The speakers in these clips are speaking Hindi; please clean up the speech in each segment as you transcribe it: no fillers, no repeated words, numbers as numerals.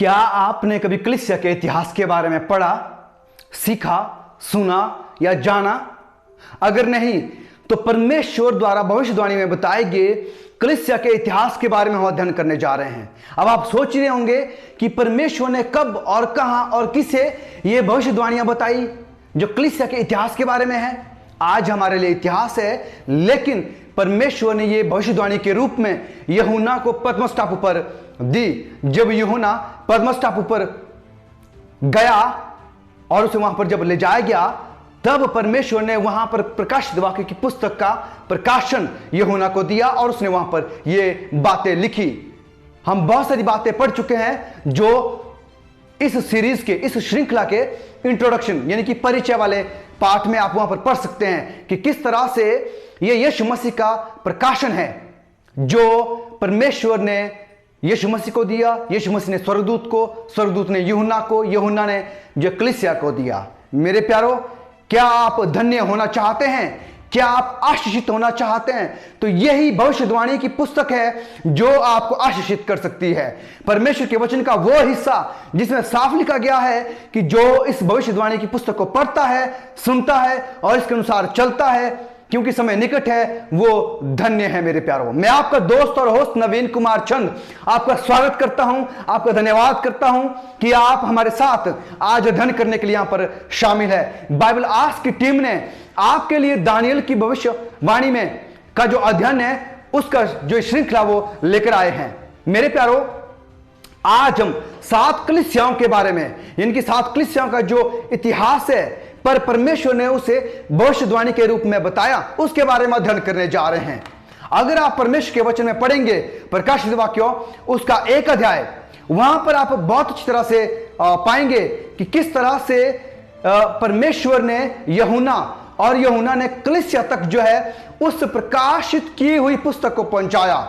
क्या आपने कभी कलीसिया के इतिहास के बारे में पढ़ा, सीखा, सुना या जाना? अगर नहीं तो परमेश्वर द्वारा भविष्यवाणी में बताए गए कलीसिया के इतिहास के बारे में हम अध्ययन करने जा रहे हैं। अब आप सोच रहे होंगे कि परमेश्वर ने कब और कहां और किसे ये भविष्यवाणियां बताई जो कलीसिया के इतिहास के बारे में है। आज हमारे लिए इतिहास है, लेकिन परमेश्वर ने ये भविष्यवाणी के रूप में यूहन्ना को पतमस टापू पर दी। जब यूहन्ना पतमस टापू पर गया और उसे वहां पर जब ले जाया गया, तब परमेश्वर ने वहां पर प्रकाशित वाक्य की पुस्तक का प्रकाशन यूहन्ना को दिया और उसने वहां पर ये बातें लिखी। हम बहुत सारी बातें पढ़ चुके हैं जो इस सीरीज के, इस श्रृंखला के इंट्रोडक्शन यानी कि परिचय वाले पाठ में आप वहां पर पढ़ सकते हैं कि किस तरह से ये यीशु मसीह का प्रकाशन है जो परमेश्वर ने यीशु मसीह को दिया। यीशु मसीह ने स्वर्गदूत को, स्वर्गदूत ने यूहन्ना को, यूहन्ना ने जो कलीसिया को दिया। मेरे प्यारो, क्या आप धन्य होना चाहते हैं? क्या आप आशीषित होना चाहते हैं? तो यही भविष्यवाणी की पुस्तक है जो आपको आशीषित कर सकती है। परमेश्वर के वचन का वो हिस्सा जिसमें साफ लिखा गया है कि जो इस भविष्यवाणी की पुस्तक को पढ़ता है, सुनता है और इसके अनुसार चलता है, क्योंकि समय निकट है, वो धन्य है। मेरे प्यारों, मैं आपका दोस्त और होस्ट नवीन कुमार चंद आपका स्वागत करता हूं, आपका धन्यवाद करता हूं कि आप हमारे साथ आज अध्ययन करने के लिए यहां पर शामिल है। बाइबल आज की टीम ने आपके लिए दानियल की भविष्यवाणी में का जो अध्ययन है उसका जो श्रृंखला वो लेकर आए हैं। मेरे प्यारों, आज हम 7 कलीसियाओं के बारे में, इनकी 7 कलीसियाओं का जो इतिहास है पर परमेश्वर ने उसे भविष्यवाणी के रूप में बताया, उसके बारे में अध्ययन करने जा रहे हैं। अगर आप परमेश्वर के वचन में पढ़ेंगे प्रकाशित वाक्यों उसका 1 अध्याय, वहां पर आप बहुत अच्छी तरह से पाएंगे कि किस तरह से परमेश्वर ने यूहन्ना और यूहन्ना ने कलीसिया तक जो है उस प्रकाशित की हुई पुस्तक को पहुंचाया।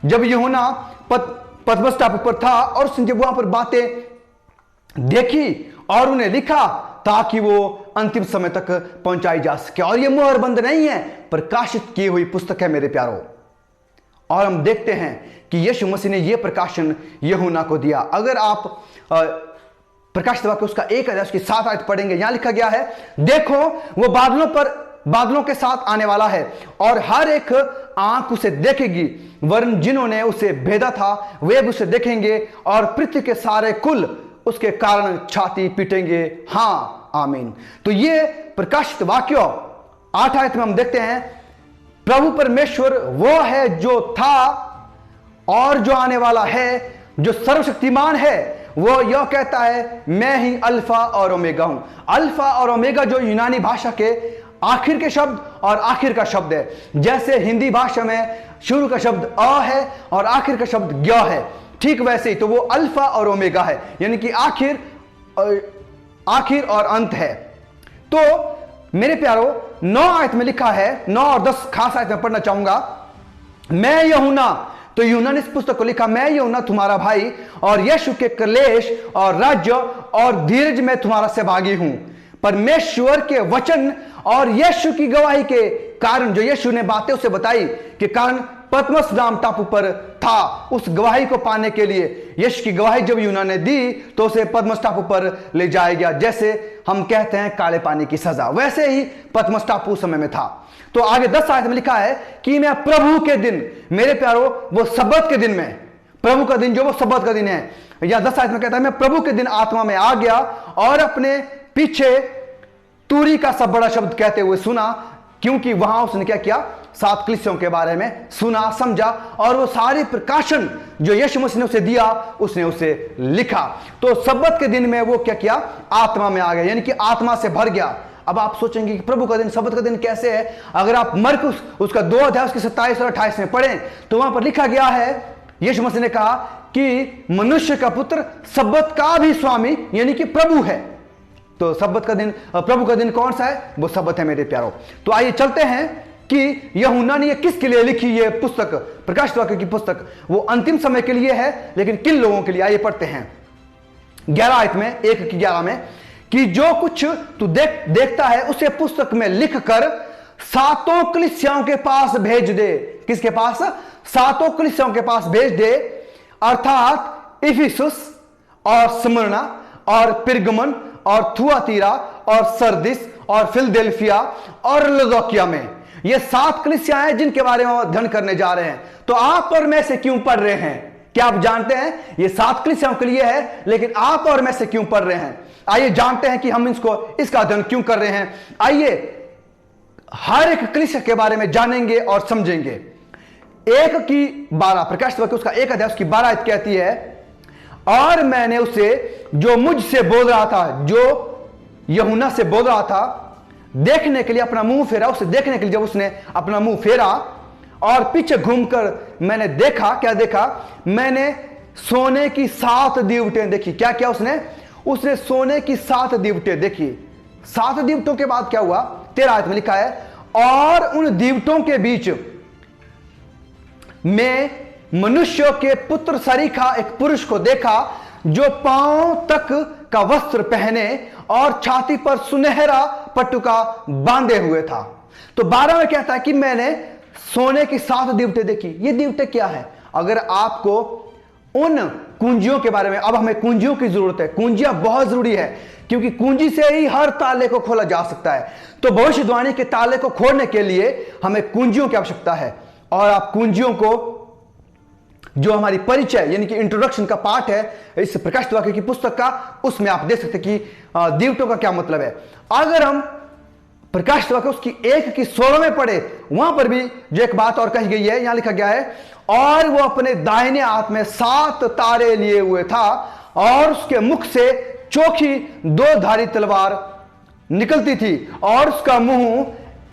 जब यूहन्ना पतमस टापू पर था और उसने जब वहां पर बातें देखी और उन्हें लिखा ताकि वो अंतिम समय तक पहुंचाई जा सके, और ये मोहरबंद नहीं है, प्रकाशित की हुई पुस्तक है मेरे प्यारों। और हम देखते हैं कि यीशु मसीह ने यह प्रकाशन यूहन्ना को दिया। अगर आप प्रकाशित वाक्य उसका 1 अध्याय उसकी 7 आयत पढ़ेंगे, यहां लिखा गया है, देखो वो बादलों के साथ आने वाला है और हर एक आंख उसे देखेगी, वरन जिन्होंने उसे भेदा था वे भी उसे देखेंगे और पृथ्वी के सारे कुल उसके कारण छाती पीटेंगे। हाँ, आमीन। तो ये प्रकाशित वाक्य 8 आयत में हम देखते हैं, प्रभु परमेश्वर वो है जो था और जो आने वाला है, जो सर्वशक्तिमान है। वो यह कहता है, मैं ही अल्फा और ओमेगा हूं। अल्फा और ओमेगा जो यूनानी भाषा के आखिर के शब्द और आखिर का शब्द है, जैसे हिंदी भाषा में शुरू का शब्द अ है और आखिर का शब्द य है, ठीक वैसे ही तो वो अल्फा और ओमेगा है, यानी कि आखिर और अंत है। तो मेरे प्यारो, 9 आयत में लिखा है, 9 और 10 खास आयत में पढ़ना चाहूंगा। मैं यूहन्ना, तो यूहन्ना ने इस पुस्तक को लिखा, मैं यूहन्ना तुम्हारा भाई और यीशु के क्लेश और राज्य और धीरज में तुम्हारा सहभागी हूं। परमेश्वर के वचन और यीशु की गवाही के कारण, जो यीशु ने बातें उसे बताई के कारण पतमस नाम टापू पर था, उस गवाही को पाने के लिए यीशु की गवाही जब यूहन्ना ने दी तो उसे पतमस टापू पर ले जाया गया। जैसे हम कहते हैं काले पानी की सजा, वैसे ही पतमस टापू समय में था। तो आगे 10 आयत में लिखा है कि मैं प्रभु के दिन, मेरे प्यारो वो सब्बत के दिन में, प्रभु का दिन जो वो सब्बत का दिन है, या 10 आयत में कहता है, मैं प्रभु के दिन आत्मा में आ गया और अपने पीछे तूरी का सब बड़ा शब्द कहते हुए सुना, क्योंकि वहां उसने क्या किया, 7 कलीसियाओं के बारे में सुना, समझा और वो सारे प्रकाशन जो यीशु मसीह ने उसे दिया उसने उसे लिखा। तो सब्बत के दिन में वो क्या किया, आत्मा में आ गया, यानी कि आत्मा से भर गया। अब आप सोचेंगे कि प्रभु का दिन, सब्बत का दिन कैसे है? अगर आप मरकुस उसका 2 अध्याय उसके 27 और 28 में पढ़ें तो वहां पर लिखा गया है, यीशु मसीह ने कहा कि मनुष्य का पुत्र सब्बत का भी स्वामी यानी कि प्रभु है। तो सब्बत का दिन, प्रभु का दिन कौन सा है? वो सब्बत है मेरे प्यारों। तो आइए चलते हैं कि यूहन्ना ने किसके लिए लिखी ये पुस्तक, प्रकाशित वाक्य की पुस्तक। वो अंतिम समय के लिए है, लेकिन किन लोगों के लिए? आइए पढ़ते हैं 11 आयत में, 1 की 11 में, कि जो कुछ तू देखता है उसे पुस्तक में लिख कर 7 कलीसियाओं के पास भेज दे। किसके पास? 7 कलीसियाओं के पास भेज दे, अर्थात इफिसुस, और स्मुरना और पिरगमन और थुआतीरा और सरदिस और फिलदेल्फिया और लौदीकिया में। ये 7 कलीसियां हैं जिनके बारे में अध्ययन करने जा रहे हैं। तो आप और मैं से क्यों पढ़ रहे हैं? क्या आप जानते हैं ये 7 कलीसियाओं के लिए है, लेकिन आप और मैं से क्यों पढ़ रहे हैं? आइए जानते हैं कि हम इसका अध्ययन क्यों कर रहे हैं। आइए हर एक कलीसिया के बारे में जानेंगे और समझेंगे। 1:12 प्रकाशित वाक्य उसका 1 अध्याय उसकी 12 आयत कहती है, और मैंने उसे जो मुझसे बोल रहा था, जो यूहन्ना से बोल रहा था, देखने के लिए अपना मुंह फेरा। उसे देखने के लिए जब उसने अपना मुंह फेरा और पीछे घूमकर मैंने देखा, क्या देखा? मैंने सोने की 7 दीवटें देखी। क्या क्या उसने सोने की 7 दीवटें देखी। 7 दीवटों के बाद क्या हुआ? 13 आयत में लिखा है, और उन दीवटों के बीच में मनुष्यों के पुत्र सरीखा एक पुरुष को देखा, जो पांव तक का वस्त्र पहने और छाती पर सुनहरा पटुका बांधे हुए था। तो 12 में कहता है कि मैंने सोने की 7 दीवटें देखी। ये दीवटें क्या है? अगर आपको उन कुंजियों के बारे में, अब हमें कुंजियों की जरूरत है। कुंजियां बहुत जरूरी है, क्योंकि कुंजी से ही हर ताले को खोला जा सकता है। तो भविष्यवाणी के ताले को खोलने के लिए हमें कुंजियों की आवश्यकता है। और आप कुंजियों को, जो हमारी परिचय यानी कि इंट्रोडक्शन का पार्ट है इस प्रकाशित वाक्य की पुस्तक का, उसमें आप देख सकते हैं कि दीवटों का क्या मतलब है। अगर हम प्रकाशित वाक्य उसकी 1:16 में पढ़े, वहां पर भी जो एक बात और कही गई है, यहां लिखा गया है, और वो अपने दाहिने हाथ में 7 तारे लिए हुए था, और उसके मुख से चोखी 2 धारी तलवार निकलती थी, और उसका मुंह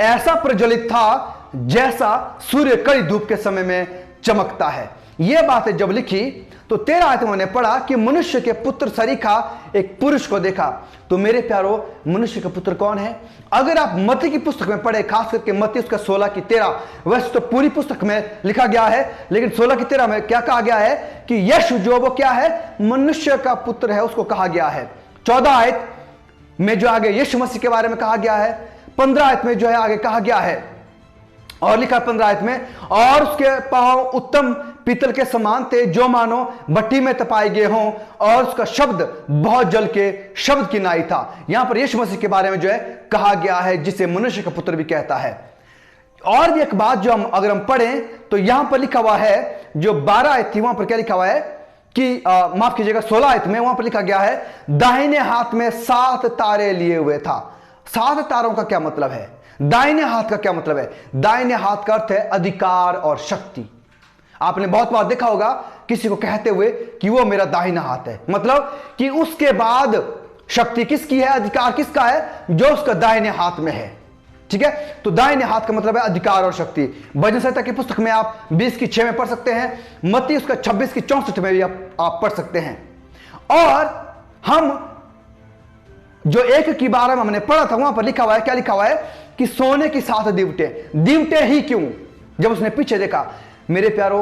ऐसा प्रज्वलित था जैसा सूर्य कड़ी धूप के समय में चमकता है। यह बातें जब लिखी तो 13 आयत में मैंने पढ़ा कि मनुष्य के पुत्र सरीखा एक पुरुष को देखा। तो मेरे प्यारो, मनुष्य का पुत्र कौन है? अगर आप मत्ती की पुस्तक में पढ़े, खास करके मत्ती उसका 16:13, वैसे तो पूरी पुस्तक में लिखा गया है, लेकिन 16:13 में क्या कहा गया है कि यीशु जो वो क्या है? मनुष्य का पुत्र है, उसको कहा गया है। 14 आयत में जो आगे यीशु मसीह के बारे में कहा गया है, 15 आयत में जो है आगे कहा गया है, और लिखा 15 आयत में, और उसके पांव उत्तम पीतल के समान थे, जो मानो भट्टी में तपाए गए हों, और उसका शब्द बहुत जल के शब्द की नाई था। यहां पर यीशु मसीह के बारे में जो है कहा गया है, जिसे मनुष्य का पुत्र भी कहता है। और भी एक बात जो अगर हम पढ़ें तो यहां पर लिखा हुआ है, जो 12 आयत थी वहां पर क्या लिखा हुआ है कि माफ कीजिएगा 16 आयत में, वहां पर लिखा गया है, दाहिने हाथ में 7 तारे लिए हुए था। 7 तारों का क्या मतलब है? दाहिने हाथ का क्या मतलब है? दाहिने हाथ का अर्थ है अधिकार और शक्ति। आपने बहुत बार देखा होगा किसी को कहते हुए कि वो मेरा दाहिना हाथ है, मतलब कि उसके बाद शक्ति किसकी है, अधिकार किसका है? जो उसका दाहिने हाथ में है। ठीक है, तो दाहिने हाथ का मतलब है अधिकार और शक्ति। भजन संहिता की पुस्तक में आप 20:6 में पढ़ सकते हैं, मत्ती उसका 26:64 में भी आप पढ़ सकते हैं। और हम जो 1:12 में हमने पढ़ा था, वहां पर लिखा हुआ है, क्या लिखा हुआ है कि सोने की 7 दीवटें। दीवटें ही क्यों? जब उसने पीछे देखा, मेरे प्यारो,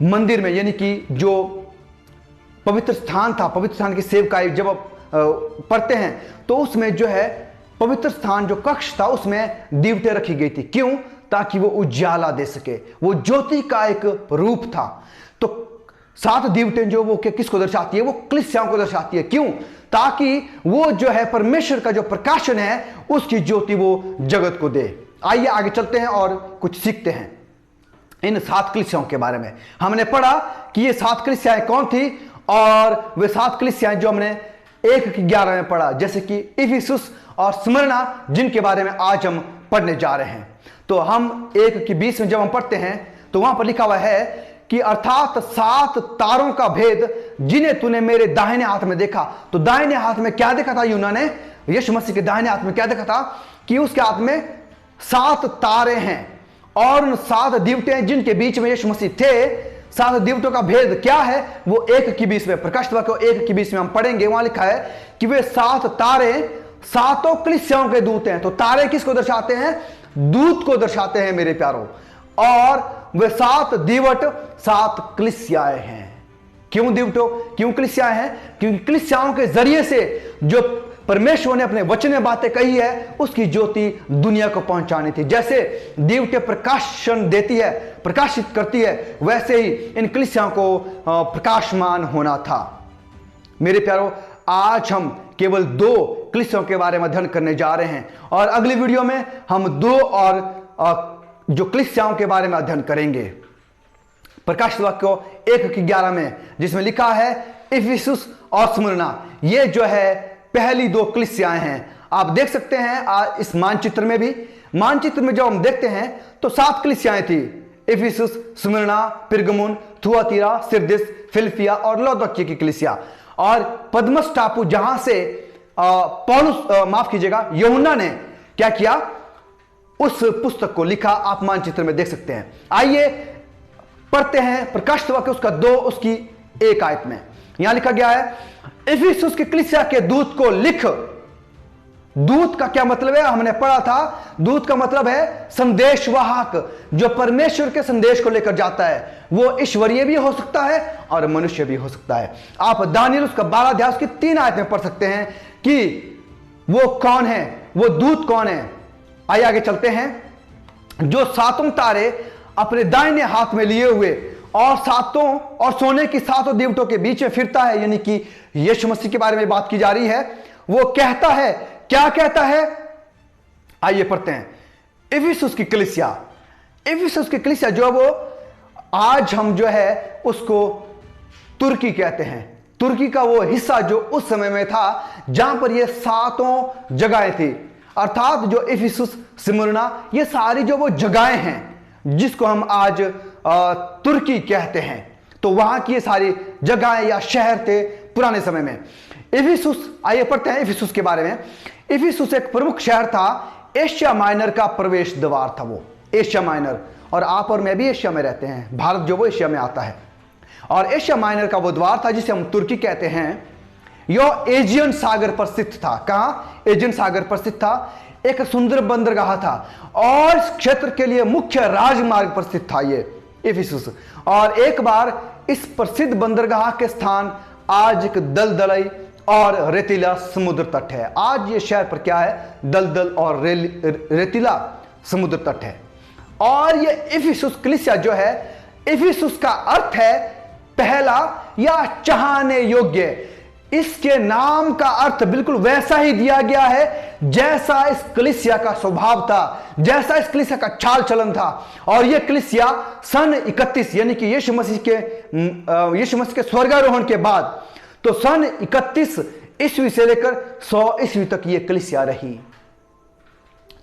मंदिर में यानी कि जो पवित्र स्थान था, पवित्र स्थान की सेवकाई जब आप पढ़ते हैं तो उसमें जो है पवित्र स्थान जो कक्ष था उसमें दीवटें रखी गई थी। क्यों? ताकि वो उजाला दे सके, वो ज्योति का एक रूप था। तो 7 दीवटें जो वो किसको दर्शाती है? वो कलीसियाओं को दर्शाती है। क्यों? ताकि वो जो है परमेश्वर का जो प्रकाशन है उसकी ज्योति वो जगत को दे। आइए आगे चलते हैं और कुछ सीखते हैं इन 7 कलीसियाओं के बारे में। हमने पढ़ा कि ये 7 कलीसियाएं कौन थी, और वे 7 कलीसियाएं जो हमने 1:11 में पढ़ा, जैसे कि इफिसुस और स्मुरना, जिनके बारे में आज हम पढ़ने जा रहे हैं। तो हम 1:20 में जब हम पढ़ते हैं तो वहां पर लिखा हुआ है कि अर्थात 7 तारों का भेद जिन्हें तूने मेरे दाहिने हाथ में देखा। तो दाहिने हाथ में क्या देखा था यूहन्ना ने? यीशु मसीह के दाहिने हाथ में क्या देखा था कि उसके हाथ में 7 तारे हैं, और उन 7 दीवटें जिनके बीच में यीशु मसीह थे। 7 दीवटों का भेद क्या है? वो 1:20 में, प्रकाशित वाक्य 1:20 में हम पढ़ेंगे। वहां लिखा है कि वे 7 तारे 7 कलीसियाओं के दूत हैं। तो तारे किसको दर्शाते हैं? दूत को दर्शाते हैं मेरे प्यारों। और वे 7 दीवट 7 कलीसियाएं हैं। क्यों दीवटों? क्यों कलीसियाएं हैं? क्योंकि कलीसियाओं के जरिए से जो परमेश्वर ने अपने वचन में बातें कही है उसकी ज्योति दुनिया को पहुंचानी थी। जैसे दीवटें प्रकाशन देती है, प्रकाशित करती है, वैसे ही इन कलीसियाओं को प्रकाशमान होना था। मेरे प्यारों, आज हम केवल 2 कलीसियाओं के बारे में अध्ययन करने जा रहे हैं और अगली वीडियो में हम 2 और जो कलीसियाओं के बारे में अध्ययन करेंगे। प्रकाशित वाक्य 1:11 में जिसमें लिखा है इफिसुस और स्मुरना, ये जो है पहली 2 कलीसियाएं हैं। आप देख सकते हैं इस मानचित्र में भी, मानचित्र में जब हम देखते हैं तो 7 कलीसियाएं थी, इफिसुस, स्मुरना, पिरगमुन, थुआतीरा, सिरदिस, फिलफिया और लौदोकिया की कलीसिया। और पद्मस टापू जहां से पौलुस माफ कीजिएगा यूहन्ना ने क्या किया, उस पुस्तक को लिखा, आप मानचित्र में देख सकते हैं। आइए पढ़ते हैं प्रकाशित वाक्य उसका 2 उसकी 1 आयत में। यहां लिखा गया है इफिसुस की कलीसिया के दूत को लिख। दूत का क्या मतलब है, हमने पढ़ा था, दूत का मतलब है संदेशवाहक, जो परमेश्वर के संदेश को लेकर जाता है। वो ईश्वरीय भी हो सकता है और मनुष्य भी हो सकता है। आप दानियल उसका 12 अध्याय उसकी 3 आयत में पढ़ सकते हैं कि वो कौन है, वो दूत कौन है। आइए आगे चलते हैं। जो 7 तारे अपने दाहिने हाथ में लिए हुए और सोने की 7 दीवटों के बीच में फिरता है, यानी कि यीशु मसीह के बारे में बात की जा रही है। वो कहता है, क्या कहता है, आइए पढ़ते हैं। इफिसुस की कलीसिया, इफिसुस की कलीसिया जो वो आज हम जो है उसको तुर्की कहते हैं। तुर्की का वो हिस्सा जो उस समय में था जहां पर ये 7 जगहें थी, अर्थात जो इफिसुस, स्मुरना, ये सारी जो वो जगहें हैं जिसको हम आज तुर्की कहते हैं, तो वहां की ये सारी जगहें या शहर थे पुराने समय में। इफिसुस, आइए पढ़ते हैं इफिसुस के बारे में। इफिसुस एक प्रमुख शहर था, एशिया माइनर का प्रवेश द्वार था वो, एशिया माइनर। और आप और मैं भी एशिया में रहते हैं, भारत जो वो एशिया में आता है, और एशिया माइनर का वो द्वार था जिसे हम तुर्की कहते हैं। यह एजियन सागर पर स्थित था। कहां? एजियन सागर पर स्थित था। एक सुंदर बंदरगाह था और इस क्षेत्र के लिए मुख्य राजमार्ग पर स्थित था ये इफिसुस। और एक बार इस प्रसिद्ध बंदरगाह के स्थान आज एक दलदलाई और रेतीला समुद्र तट है। आज ये शहर पर क्या है, दलदल और रेतीला समुद्र तट है। और ये इफिसुस कलीसिया जो है, इफिसुस का अर्थ है पहला या चाहने योग्य। इसके नाम का अर्थ बिल्कुल वैसा ही दिया गया है जैसा इस कलीसिया का स्वभाव था, जैसा इस कलीसिया का चाल चलन था। और यह कलीसिया सन 31 यानी कि यीशु मसीह के स्वर्गारोहण के बाद, तो सन 31 ईस्वी से लेकर 100 ईस्वी तक यह कलीसिया रही।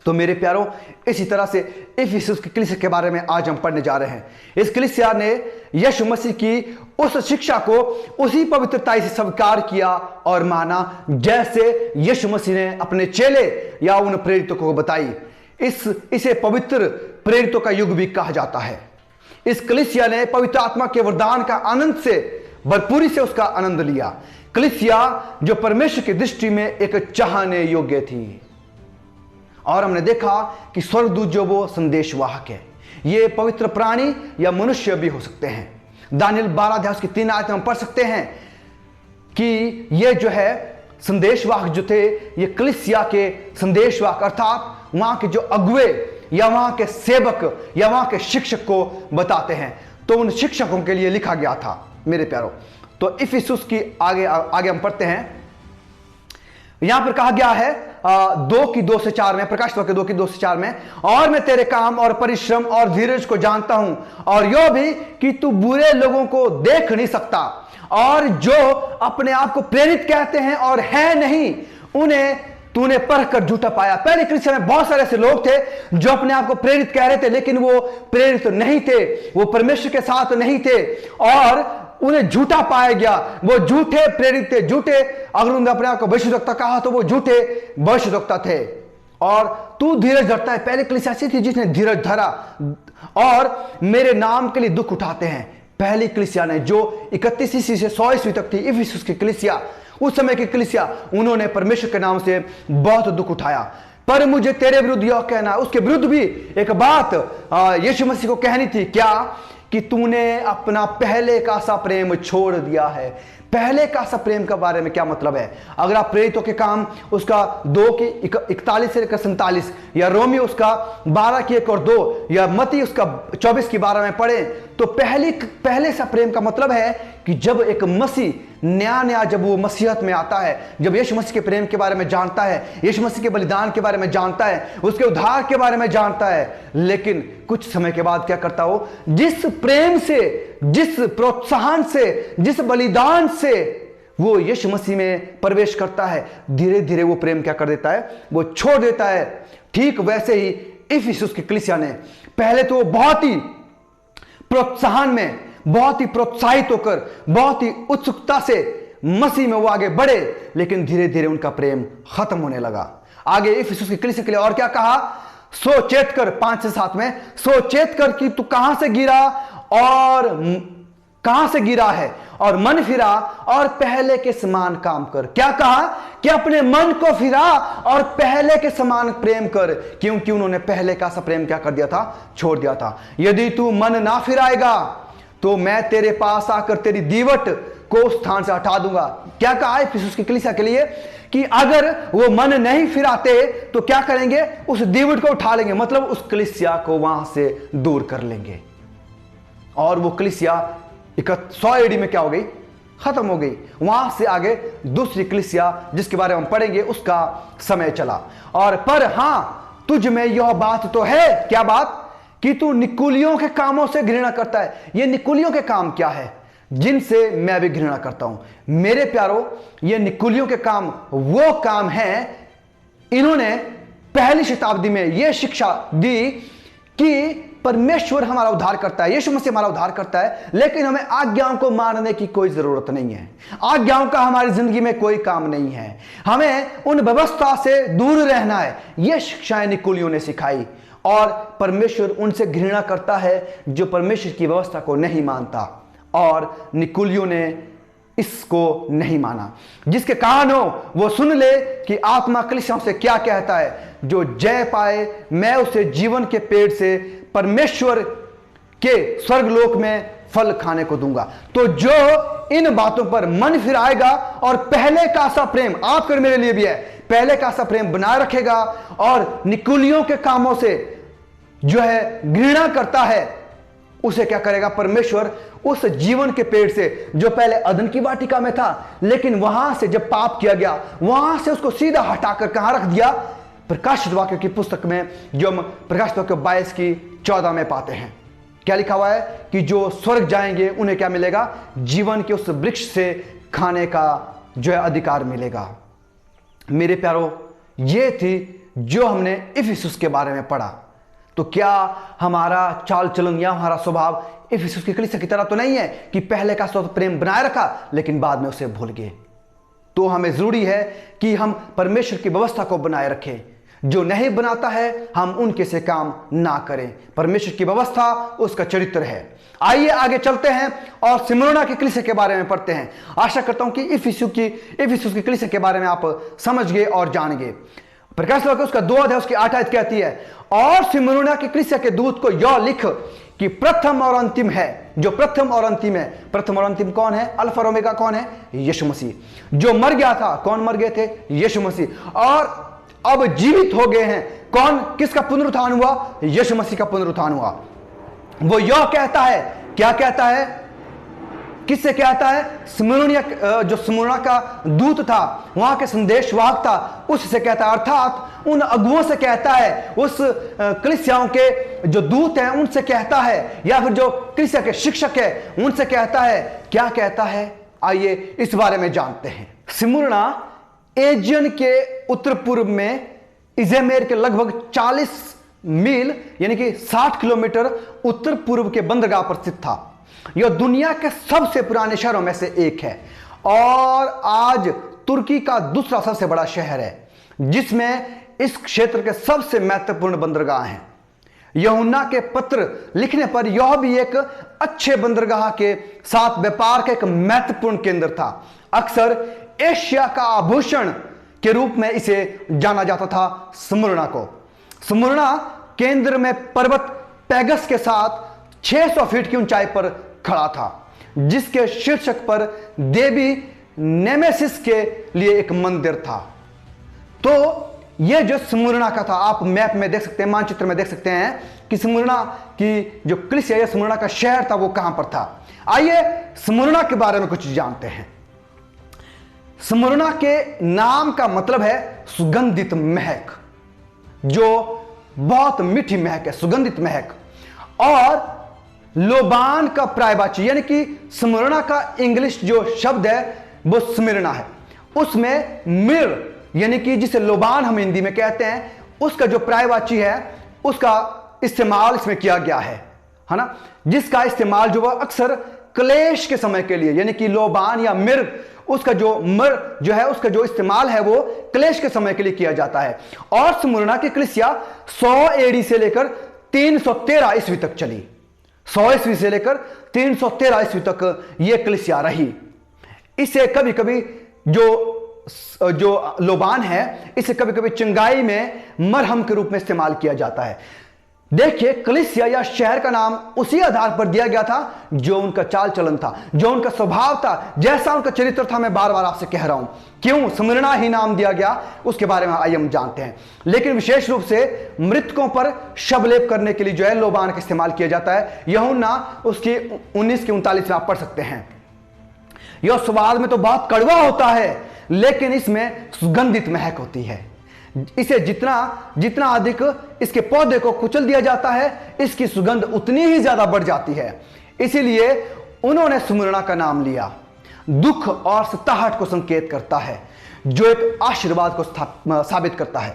तो मेरे प्यारों, इसी तरह से इफिसुस की कलीसिया के बारे में आज हम पढ़ने जा रहे हैं। इस कलीसिया ने यीशु मसीह की उस शिक्षा को उसी पवित्रता से स्वीकार किया और माना जैसे यीशु मसीह ने अपने चेले या उन प्रेरितों को बताई। इसे पवित्र प्रेरितों का युग भी कहा जाता है। इस कलीसिया ने पवित्र आत्मा के वरदान का आनंद से भरपूरी से उसका आनंद लिया। कलीसिया जो परमेश्वर की दृष्टि में एक चाहने योग्य थी। और हमने देखा कि स्वर्गदूत जो वो संदेशवाहक है, ये पवित्र प्राणी या मनुष्य भी हो सकते हैं। दानियल 12 अध्याय की 3 आयत में हम पढ़ सकते हैं कि ये जो है संदेशवाहक जो थे, ये कलीसिया के संदेशवाहक अर्थात वहां के जो अगुवे या वहां के सेवक या वहां के शिक्षक को बताते हैं। तो उन शिक्षकों के लिए लिखा गया था मेरे प्यारों। तो इफिसुस की आगे हम पढ़ते हैं। यहां पर कहा गया है 2:2-4 में, प्रकाशित वाक्य 2:2-4 में, और मैं तेरे काम और परिश्रम और धीरज को जानता हूं, और यह भी कि तू बुरे लोगों को देख नहीं सकता, और जो अपने आप को प्रेरित कहते हैं और है नहीं, उन्हें तूने पढ़कर झूठा पाया। पहले कलीसिया में बहुत सारे ऐसे लोग थे जो अपने आप को प्रेरित कह रहे थे, लेकिन वो प्रेरित नहीं थे, वो परमेश्वर के साथ नहीं थे और उन्हें झूठा पाया गया। वो झूठे प्रेरित थे, झूठे, अगर उन्होंने अपने आप को भविष्यवक्ता कहा तो वो झूठे भविष्यवक्ता थे। और तू धीरज धरता है। पहले कलीसिया ऐसी थी जिसने धीरज धरा और मेरे नाम के लिए दुख उठाते हैं। पहली कलीसिया ने जो 31 ईस्वी से 100 ईस्वी तक थी, इफिसुस की कलीसिया, उस समय की कलीसिया, उन्होंने परमेश्वर के नाम से बहुत दुख उठाया। पर मुझे तेरे विरुद्ध यह कहना, उसके विरुद्ध भी एक बात यीशु मसीह को कहनी थी, क्या कि तूने अपना पहले का सा प्रेम छोड़ दिया है। पहले का सा प्रेम के बारे में क्या मतलब है? अगर आप प्रेरितों के काम उसका 2:41 से लेकर 47 या रोमियो उसका 12:1 और 2 या मती उसका 24:12 में पढ़े तो पहले सा प्रेम का मतलब है कि जब एक मसीह नया जब वो मसीहत में आता है, जब यीशु मसीह के प्रेम के बारे में जानता है, यीशु मसीह के बलिदान के बारे में जानता है, उसके उद्धार के बारे में जानता है, लेकिन कुछ समय के बाद क्या करता हो, जिस प्रेम से, जिस प्रोत्साहन से, जिस बलिदान से वो यीशु मसीह में प्रवेश करता है, धीरे धीरे वो प्रेम क्या कर देता है, वो छोड़ देता है। ठीक वैसे ही इफिसुस की कलीसिया ने पहले तो बहुत ही प्रोत्साहन में, बहुत ही प्रोत्साहित होकर, बहुत ही उत्सुकता से मसीह में वो आगे बढ़े, लेकिन धीरे धीरे उनका प्रेम खत्म होने लगा। आगे इफिसुस की कलीसिया के लिए और क्या कहा, सोचेत कर, 5 से 7 में, सोचेत कर कि तू कहां से गिरा और कहां से गिरा है, और मन फिरा और पहले के समान काम कर। क्या कहा कि अपने मन को फिरा और पहले के समान प्रेम कर, क्योंकि उन्होंने पहले का सा प्रेम क्या कर दिया था, छोड़ दिया था। यदि तू मन ना फिराएगा तो मैं तेरे पास आकर तेरी दीवट को उस स्थान से हटा दूंगा। क्या कहा इफिसुस की कलीसिया के लिए कि अगर वो मन नहीं फिराते तो क्या करेंगे, उस दीवट को उठा लेंगे, मतलब उस कलीसिया को वहां से दूर कर लेंगे। और वो कलीसिया 100 एडी में क्या हो गई, खत्म हो गई। वहां से आगे दूसरी कलीसिया जिसके बारे में हम पढ़ेंगे उसका समय चला। और पर हां, तुझ में यह बात तो है, क्या बात, कि तू निकुलियों के कामों से घृणा करता है। ये निकुलियों के काम क्या है, जिनसे मैं भी घृणा करता हूं। मेरे प्यारो, ये निकुलियों के काम वो काम हैं, इन्होंने पहली शताब्दी में यह शिक्षा दी कि परमेश्वर हमारा उद्धार करता है, यीशु मसीह हमारा उद्धार करता है, लेकिन हमें आज्ञाओं को मानने की कोई जरूरत नहीं है। आज्ञाओं का हमारी जिंदगी में कोई काम नहीं है, हमें उन व्यवस्था से दूर रहना है। यह शिक्षाएं निकुलियों ने सिखाई, और परमेश्वर उनसे घृणा करता है जो परमेश्वर की व्यवस्था को नहीं मानता, और निकुलियों ने इसको नहीं माना। जिसके कान हो वो सुन ले कि आत्मा कलीसियाओं से क्या कहता है। जो जय पाए मैं उसे जीवन के पेड़ से परमेश्वर के स्वर्गलोक में फल खाने को दूंगा। तो जो इन बातों पर मन फिराएगा और पहले का सा प्रेम, आपके और मेरे लिए भी है, पहले का सा प्रेम बनाए रखेगा और निकुलियों के कामों से जो है घृणा करता है, उसे क्या करेगा परमेश्वर, उस जीवन के पेड़ से जो पहले अदन की वाटिका में था, लेकिन वहां से जब पाप किया गया वहां से उसको सीधा हटाकर कहां रख दिया, प्रकाशित वाक्यों की पुस्तक में, जो हम प्रकाशित वाक्य 22 की 14 में पाते हैं। क्या लिखा हुआ है कि जो स्वर्ग जाएंगे उन्हें क्या मिलेगा, जीवन के उस वृक्ष से खाने का जो है अधिकार मिलेगा। मेरे प्यारो, ये थी जो हमने इफिसुस के बारे में पढ़ा। तो क्या हमारा चाल चलन या हमारा स्वभाव इफिसुस की कलीसिया की तरह तो नहीं है कि पहले का स्वतः प्रेम बनाए रखा लेकिन बाद में उसे भूल गए? तो हमें जरूरी है कि हम परमेश्वर की व्यवस्था को बनाए रखें। जो नहीं बनाता है हम उनके से काम ना करें। परमेश्वर की व्यवस्था उसका चरित्र है। आइए आगे चलते हैं और सिमरोना की कलीसिया के बारे में पढ़ते हैं। आशा करता हूं कि इफिसुस की कलीसिया के बारे में आप समझ गए और जान गए। प्रकाशित वाक्य उसका 2 अध्याय उसकी 8 आयत कहती है, और सिमरोना की कलीसिया के दूत को यह लिख कि प्रथम और अंतिम है। जो प्रथम और अंतिम है, प्रथम और अंतिम कौन है, अल्फा और ओमेगा कौन है, यीशु मसीह। जो मर गया था, कौन मर गए थे, यीशु मसीह, और अब जीवित हो गए हैं। कौन, किसका पुनरुत्थान हुआ, यीशु मसीह का पुनरुत्थान हुआ। वो यह कहता है, क्या कहता है, किससे कहता है, स्मुरना, जो स्मुरना का दूत था, वहां के संदेशवाहक था, उससे कहता है, अर्थात उन अगुओं से कहता है, उस कलीसियाओं के जो दूत हैं उनसे कहता है, या फिर जो कलीसिया के शिक्षक है उनसे कहता है। क्या कहता है, आइए इस बारे में जानते हैं। स्मुरना एजियन के उत्तर पूर्व में इजेमेर के लगभग 40 मील यानी कि 60 किलोमीटर उत्तर पूर्व के बंदरगाह पर स्थित था। यह दुनिया के सबसे पुराने शहरों में से एक है और आज तुर्की का दूसरा सबसे बड़ा शहर है, जिसमें इस क्षेत्र के सबसे महत्वपूर्ण बंदरगाह हैं। यूहन्ना के पत्र लिखने पर यह भी एक अच्छे बंदरगाह के साथ व्यापार का एक महत्वपूर्ण केंद्र था। अक्सर एशिया का आभूषण के रूप में इसे जाना जाता था। स्मुरना को, स्मुरना केंद्र में पर्वत पैगस के साथ 600 फीट की ऊंचाई पर खड़ा था, जिसके शीर्षक पर देवी नेमेसिस के लिए एक मंदिर था। तो यह जो स्मुरना का था, आप मैप में देख सकते हैं, मानचित्र में देख सकते हैं कि स्मुरना की जो कलीसिया, स्मुरना का शहर था, वो कहां पर था। आइए स्मुरना के बारे में कुछ जानते हैं। स्मुरना के नाम का मतलब है सुगंधित महक, जो बहुत मीठी महक है, सुगंधित महक। और लोबान का पर्यायवाची यानी कि स्मुरना का इंग्लिश जो शब्द है वो स्मिरना है। उसमें मिर यानी कि जिसे लोबान हम हिंदी में कहते हैं, उसका जो पर्यायवाची है उसका इस्तेमाल इसमें किया गया है ना, जिसका इस्तेमाल जो वह अक्सर क्लेश के समय के लिए, यानी कि लोबान या मिर, उसका जो मर जो है उसका जो इस्तेमाल है वो क्लेश के समय के लिए किया जाता है। और स्मुरना की कलीसिया 100 एडी से लेकर 313 ईस्वी तक चली। 100 ईस्वी से लेकर 313 ईस्वी तक यह कलीसिया रही। इसे कभी कभी जो लोबान है, इसे कभी कभी चंगाई में मरहम के रूप में इस्तेमाल किया जाता है। देखिए, कलीसिया या शहर का नाम उसी आधार पर दिया गया था जो उनका चाल चलन था, जो उनका स्वभाव था, जैसा उनका चरित्र था। मैं बार बार आपसे कह रहा हूं क्यों स्मुरना ही नाम दिया गया, उसके बारे में आइए हम जानते हैं। लेकिन विशेष रूप से मृतकों पर शबलेप करने के लिए जो है लोबान का इस्तेमाल किया जाता है। यूहन्ना उसकी 19 के 39 में आप पढ़ सकते हैं। यह स्वाद में तो बहुत कड़वा होता है, लेकिन इसमें सुगंधित महक होती है। इसे जितना अधिक इसके पौधे को कुचल दिया जाता है, इसकी सुगंध उतनी ही ज्यादा बढ़ जाती है। इसीलिए उन्होंने स्मुरना का नाम लिया। दुख और सताहट को संकेत करता है, जो एक आशीर्वाद को साबित करता है।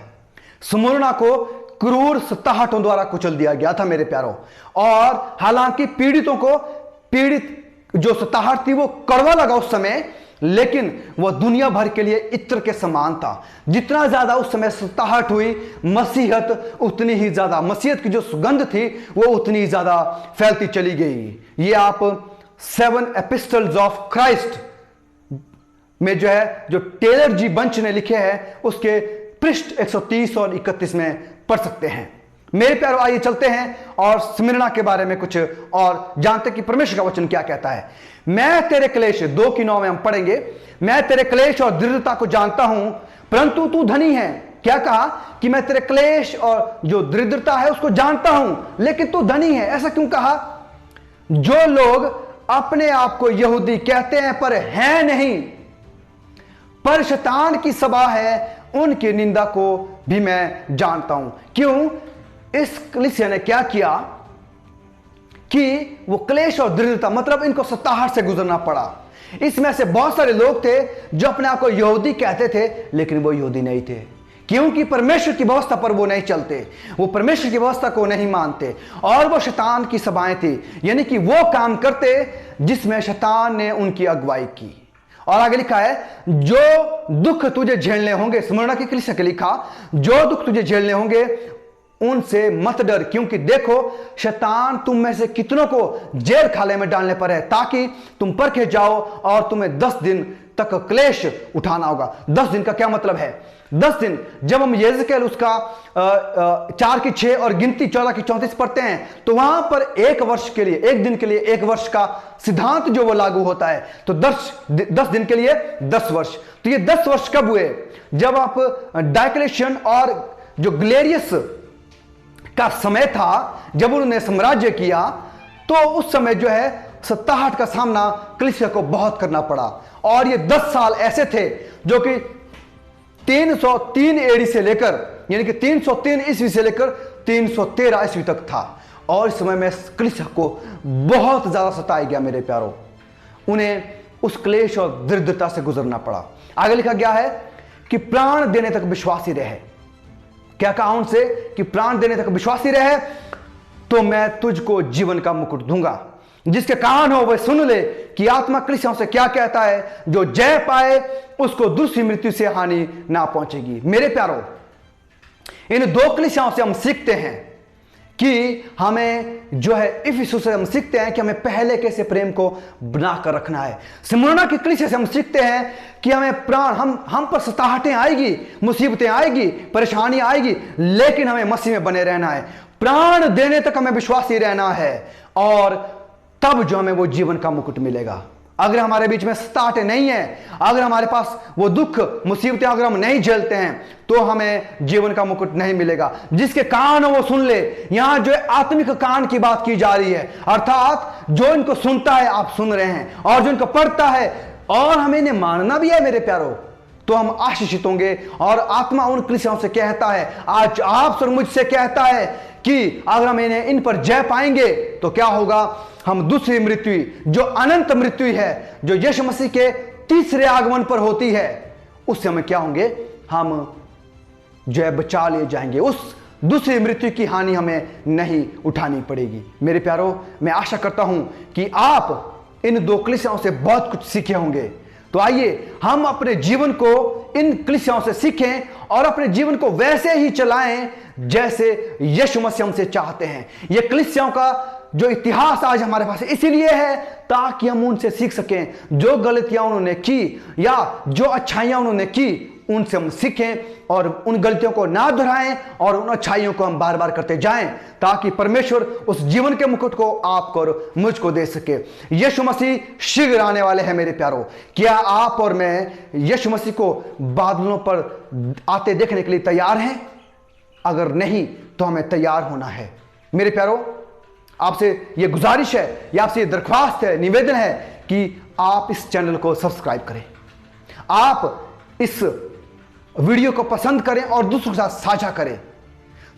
स्मुरना को क्रूर सताहटों द्वारा कुचल दिया गया था मेरे प्यारों। और हालांकि पीड़ित जो सताहट थी वो कड़वा लगा उस समय, लेकिन वह दुनिया भर के लिए इत्र के समान था। जितना ज्यादा उस समय सताहट हुई, मसीहत उतनी ही ज्यादा, मसीहत की जो सुगंध थी वो उतनी ही ज्यादा फैलती चली गई। ये आप 7 एपिस्टल्स ऑफ क्राइस्ट में जो है, जो टेलर जी बंच ने लिखे हैं, उसके पृष्ठ 130 और 31 में पढ़ सकते हैं। मेरे प्यारों, आइए चलते हैं और स्मिरना के बारे में कुछ और जानते हैं कि परमेश्वर का वचन क्या कहता है। मैं तेरे क्लेश, 2:9 में हम पढ़ेंगे, मैं तेरे क्लेश और दृढ़ता को जानता हूं, परंतु तू धनी है। क्या कहा कि मैं तेरे क्लेश और जो दृढ़ता है उसको जानता हूं, लेकिन तू धनी है। ऐसा क्यों कहा? जो लोग अपने आप को यहूदी कहते हैं पर हैं नहीं, पर शैतान की सभा है, उनकी निंदा को भी मैं जानता हूं। क्यों? इस कलीसिया ने क्या किया कि वो क्लेश और दृढ़ता, मतलब इनको सताहट से गुजरना पड़ा। इसमें से बहुत सारे लोग थे जो अपने आप को यहूदी कहते थे, लेकिन वो यहूदी नहीं थे, क्योंकि परमेश्वर की व्यवस्था पर वो नहीं चलते, वो परमेश्वर की व्यवस्था को नहीं मानते। और वो शैतान की सभाएं थी, यानी कि वो काम करते जिसमें शैतान ने उनकी अगुवाई की। और आगे लिखा है, जो दुख तुझे झेलने होंगे, स्मुरना की कलीसिया के लिखा, जो दुख तुझे झेलने होंगे उनसे मत डर, क्योंकि देखो शैतान तुम में से कितनों को जेल खाने में डालने पर है, ताकि तुम परखे जाओ और तुम्हें 10 दिन तक क्लेश उठाना होगा। 10 दिन का क्या मतलब है? 10 दिन, जब हम यहेजकेल उसका 4:6 और गिनती 14:34 पढ़ते हैं, तो वहां पर 1 वर्ष के लिए, 1 दिन के लिए 1 वर्ष का सिद्धांत जो वो लागू होता है। तो 10 दिन के लिए 10 वर्ष। तो ये 10 वर्ष कब हुए? जब आप डायक्लेशियन और जो ग्लेरियस का समय था, जब उन्होंने साम्राज्य किया, तो उस समय जो है सताहट का सामना कलीसिया को बहुत करना पड़ा। और ये 10 साल ऐसे थे जो कि 303 एडी से लेकर, यानी कि 303 ईस्वी से लेकर 313 ईस्वी तक था। और इस समय में कलीसिया को बहुत ज्यादा सताया गया मेरे प्यारों। उन्हें उस क्लेश और दृढ़ता से गुजरना पड़ा। आगे लिखा गया है कि प्राण देने तक विश्वासी रहे। क्या कहा उनसे? कि प्राण देने तक विश्वासी रहे तो मैं तुझको जीवन का मुकुट दूंगा। जिसके कान हो वह सुन ले कि आत्मा कलीसियाओं से क्या कहता है। जो जय पाए उसको दूसरी मृत्यु से हानि ना पहुंचेगी। मेरे प्यारों, इन 2 कलीसियाओं से हम सीखते हैं कि हमें जो है इफिसुस से हम सीखते हैं कि हमें पहले कैसे प्रेम को बनाकर रखना है। स्मुरना की कलीसिया से हम सीखते हैं कि हमें प्राण, हम पर सताहटें आएगी, मुसीबतें आएगी, परेशानी आएगी, लेकिन हमें मसीह में बने रहना है। प्राण देने तक हमें विश्वासी रहना है, और तब जो हमें वो जीवन का मुकुट मिलेगा। अगर हमारे बीच में सताहटें नहीं है, अगर हमारे पास वो दुख मुसीबतें अगर हम नहीं झेलते हैं, तो हमें जीवन का मुकुट नहीं मिलेगा। जिसके कान वो सुन ले। यहां जो आत्मिक कान की बात की जा रही है, अर्थात जो इनको सुनता है, आप सुन रहे हैं, और जो इनको पढ़ता है और हमें इन्हें मानना भी है मेरे प्यारों, तो हम आशीषित होंगे। और आत्मा उन कलीसियाओं से कहता है, आज आप और मुझसे कहता है कि अगर हम इन्हें इन पर जय पाएंगे तो क्या होगा, हम दूसरी मृत्यु जो अनंत मृत्यु है, जो यीशु मसीह के तीसरे आगमन पर होती है, उससे हम क्या होंगे, हम जो है बचा लिए जाएंगे। उस दूसरी मृत्यु की हानि हमें नहीं उठानी पड़ेगी। मेरे प्यारों, मैं आशा करता हूं कि आप इन दो कलीसियाओं से बहुत कुछ सीखे होंगे। तो आइए हम अपने जीवन को इन कलीसियाओं से सीखें और अपने जीवन को वैसे ही चलाएं जैसे यीशु मसीह हमसे चाहते हैं। यह कलीसियाओं का जो इतिहास आज हमारे पास इसीलिए है ताकि हम उनसे सीख सकें। जो गलतियां उन्होंने की या जो अच्छाइयां उन्होंने की, उनसे हम सीखें और उन गलतियों को ना दोहराएं और उन अच्छाइयों को हम बार बार करते जाएं, ताकि परमेश्वर उस जीवन के मुकुट को आपको और मुझको दे सके। यीशु मसीह शीघ्र आने वाले हैं मेरे प्यारों। क्या आप और मैं यीशु मसीह को बादलों पर आते देखने के लिए तैयार हैं? अगर नहीं तो हमें तैयार होना है। मेरे प्यारों, आपसे यह गुजारिश है, या आपसे यह दरख्वास्त है, निवेदन है कि आप इस चैनल को सब्सक्राइब करें, आप इस वीडियो को पसंद करें और दूसरों के साथ साझा करें,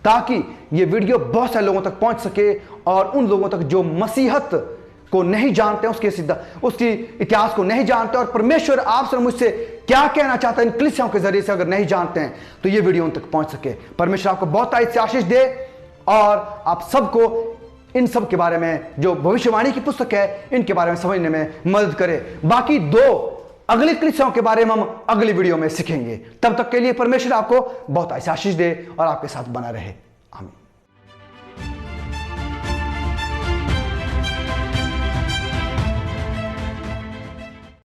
ताकि यह वीडियो बहुत सारे लोगों तक पहुंच सके और उन लोगों तक जो मसीहत को नहीं जानते, उसकी इतिहास को नहीं जानते और परमेश्वर आपसे मुझसे क्या कहना चाहता है इन कलीसियाओं के जरिए से अगर नहीं जानते हैं, तो यह वीडियो उन तक पहुंच सके। परमेश्वर आपको बहुत से आशीष दे और आप सबको इन सब के बारे में, जो भविष्यवाणी की पुस्तक है, इनके बारे में समझने में मदद करे। बाकी दो अगली कलीसियाओं के बारे में हम अगली वीडियो में सीखेंगे। तब तक के लिए परमेश्वर आपको बहुत आशीष दे और आपके साथ बना रहे। आमीन।